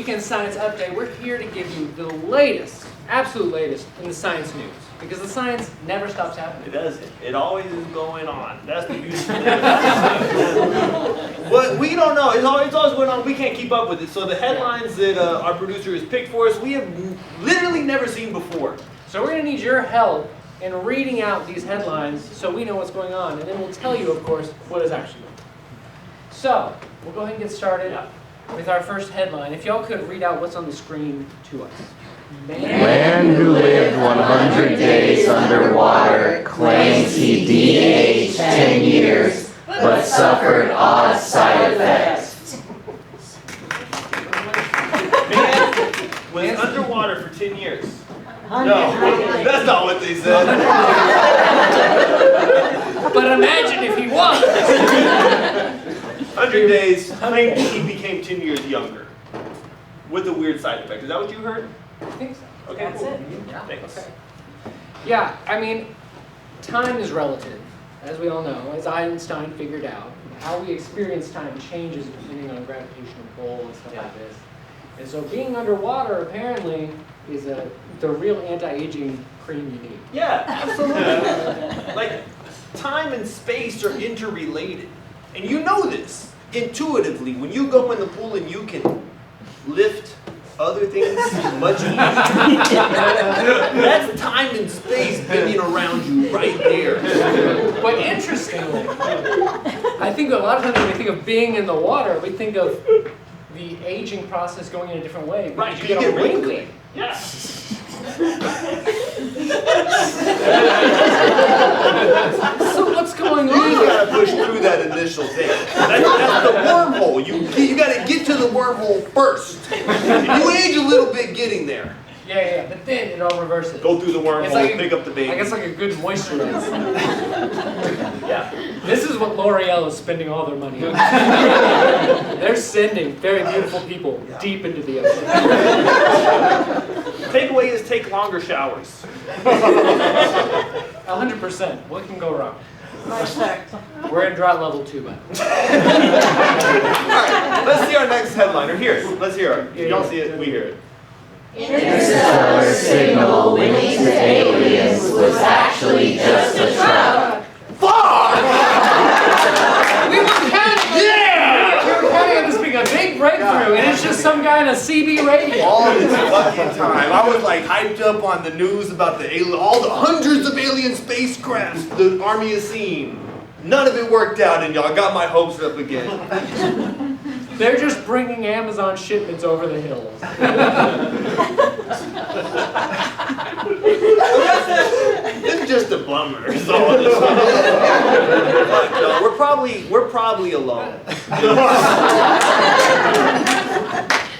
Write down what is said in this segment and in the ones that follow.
Weekend Science Update. We're here to give you the latest, absolute latest in the science news. Because the science never stops happening. It doesn't. It always is going on. That's the beautiful thing. But we don't know. It's always going on. We can't keep up with it. So the headlines that our producer has picked for us, we have literally never seen before. So we're going to need your help in reading out these headlines so we know what's going on. And then we'll tell you, of course, what is actually going on. So, we'll go ahead and get started with our first headline. If y'all could read out what's on the screen to us. Man who lived 100 days underwater claims he de-aged 10 years, but suffered odd side effects. Man was underwater for 10 years. No, that's not what they said. But imagine if he was. 100 days, claimed he became 10 years younger. With a weird side effect. Is that what you heard? I think so. Okay, That's cool. it. Yeah. Thanks. Okay. Yeah, I mean, time is relative, as we all know, as Einstein figured out. How we experience time changes depending on gravitational pull and stuff like this. And so being underwater apparently is the real anti-aging cream you need. Yeah, absolutely. Like, time and space are interrelated. And you know this intuitively. When you go in the pool and you can lift other things much easier. That's time and space bending around you right there. But interestingly, I think a lot of times when we think of being in the water, we think of the aging process going in a different way. Right, You get all wrinkly. Yeah. So what's going You on? gotta push through that initial thing. That's the wormhole. You gotta get to the wormhole first. And you age a little bit getting there. Yeah, but then it all reverses. Go through the wormhole, It's like pick up the baby. I guess like a good moisturizer. Yeah. This is what L'Oreal is spending all their money on. They're sending very beautiful people deep into the ocean. Takeaway is take longer showers. 100%. What can go wrong? We're in drought level 2, man. Alright, let's see our next headliner. Here, let's hear it. If y'all see it, we hear it. Interstellar signal linked to aliens was actually just a trap. Fuck! We were counting on this being a big breakthrough, and it's just some guy on a CB radio. All this fucking time. I was like hyped up on the news about all the hundreds of alien spacecrafts the Army has seen. None of it worked out, and y'all got my hopes up again. They're just bringing Amazon shipments over the hills. It's just a bummer. So no, we're probably alone.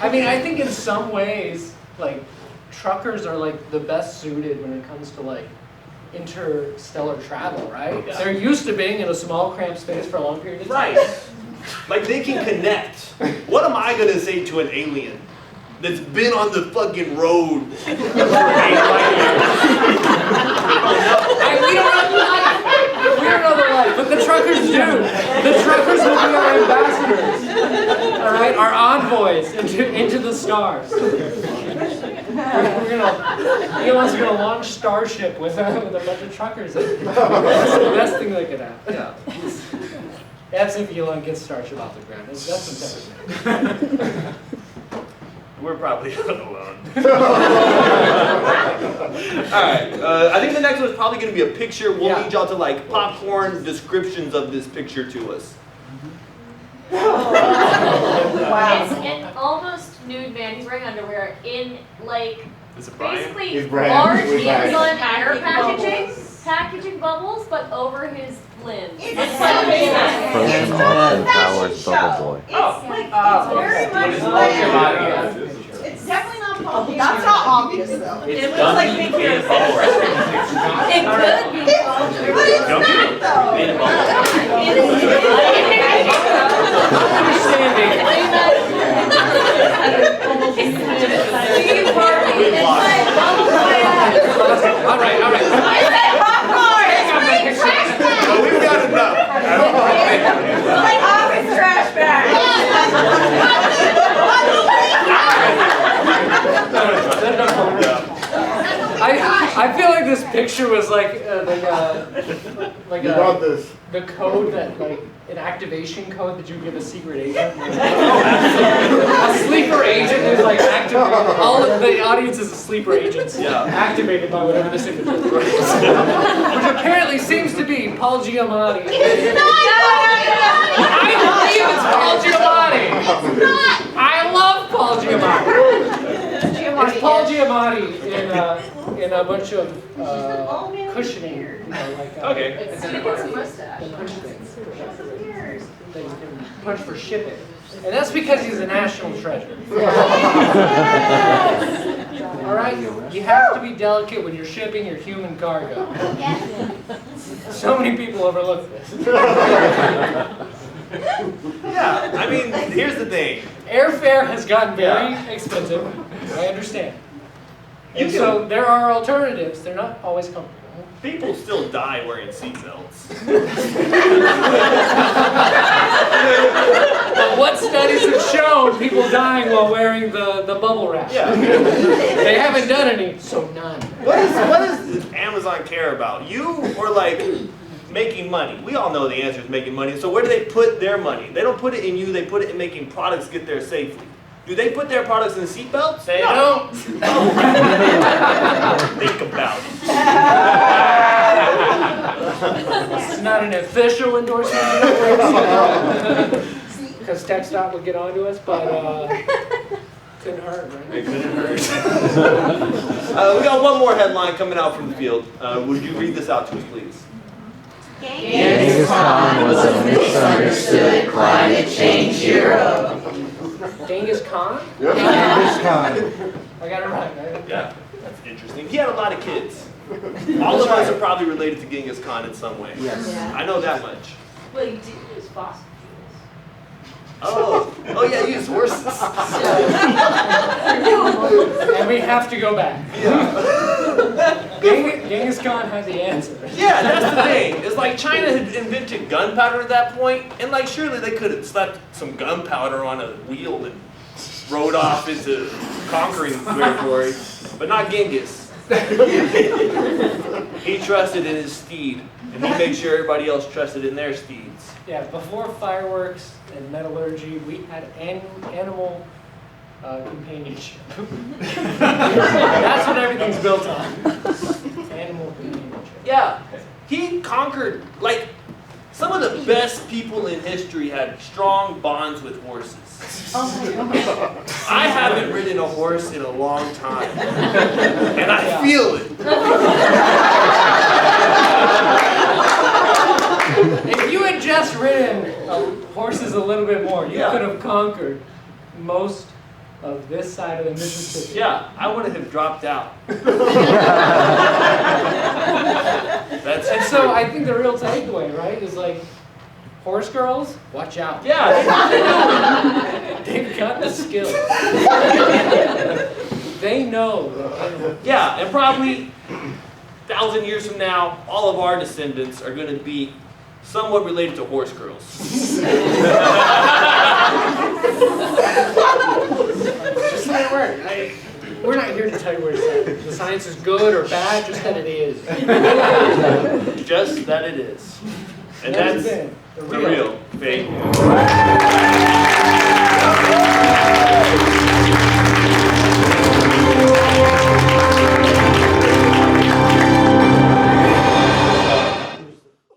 I mean, I think in some ways, like, truckers are like the best suited when it comes to like interstellar travel, right? Yeah. They're used to being in a small cramped space for a long period of time. Right. Like they can connect. What am I gonna say to an alien that's been on the fucking road for 8 light years? We don't know the life. We don't know the life, but the truckers do. The truckers will be our ambassadors. All right, our envoys into the stars. Elon's gonna launch Starship with a bunch of truckers. That's the best thing that could happen. Yeah. That's if Elon gets Starship off the ground. That's something. We're probably alone. Alright, I think the next one is probably going to be a picture. We'll need y'all to like popcorn descriptions of this picture to us. Wow. It's an almost nude man. He's wearing underwear in like basically large Amazon packaging bubbles, but over his limbs. It's like Frozen Austin Powers Bubble Boy. It's very much like it's definitely not Paul. That's not obvious though. It looks like Big Hero. It could be. But it's not though. All right. No, we've got enough. Like office trash bag. I feel like this picture was like the code that like an activation code that you give a secret agent. A sleeper agent is like activated. All of the audience is a sleeper agent. Activated by whatever the signature is. Which apparently seems to be Paul Giamatti. It's not! I believe it's Paul Giamatti. It's not! I love Paul Giamatti. It's Paul Giamatti in a bunch of cushioning, you know, like Okay. It's a mustache. That you can punch for shipping. And that's because he's a national treasure. All right? You have to be delicate when you're shipping your human cargo. So many people overlook this. Yeah, I mean, here's the thing. Airfare has gotten very expensive. I understand. And so there are alternatives. They're not always comfortable. People still die wearing seatbelts. But what studies have shown people dying while wearing the bubble wrap? Yeah. They haven't done any, so none. What does Amazon care about? You or like making money? We all know the answer is making money. So where do they put their money? They don't put it in you, they put it in making products get there safely. Do they put their products in seatbelts? They don't. Think about it. It's not an official endorsement because TechStop would get onto us, but couldn't hurt, right? It couldn't hurt. We got one more headline coming out from the field. Would you read this out to us, please? Genghis Khan was a misunderstood climate change hero. Genghis Khan? Yep. Genghis Khan. I got it right. Yeah, that's interesting. He had a lot of kids. All of us are probably related to Genghis Khan in some way. Yes. I know that much. Well, you did use fossil Oh yeah, use horses. And we have to go back. Yeah. Genghis Khan had the answer. Yeah, that's the thing. It's like China had invented gunpowder at that point, and like surely they could have slapped some gunpowder on a wheel and rode off into conquering territory, but not Genghis. He trusted in his steed, and he made sure everybody else trusted in their steeds. Yeah, before fireworks and metallurgy, we had animal companionship. That's what everything's built on. Animal companionship. Yeah, he conquered, like, some of the best people in history had strong bonds with horses. I haven't ridden a horse in a long time, and I feel it. If you had just ridden horses a little bit more, you could have conquered most of this side of the Mississippi. Yeah, I wouldn't have dropped out. And so I think the real takeaway, right, is like, horse girls, watch out. Yeah. They've got the skills. They know. Yeah, and probably 1,000 years from now, all of our descendants are going to be somewhat related to horse girls. Just let it work. We're not here to tell you where the science is good or bad, just that it is. Just that it is. And that's the real fake.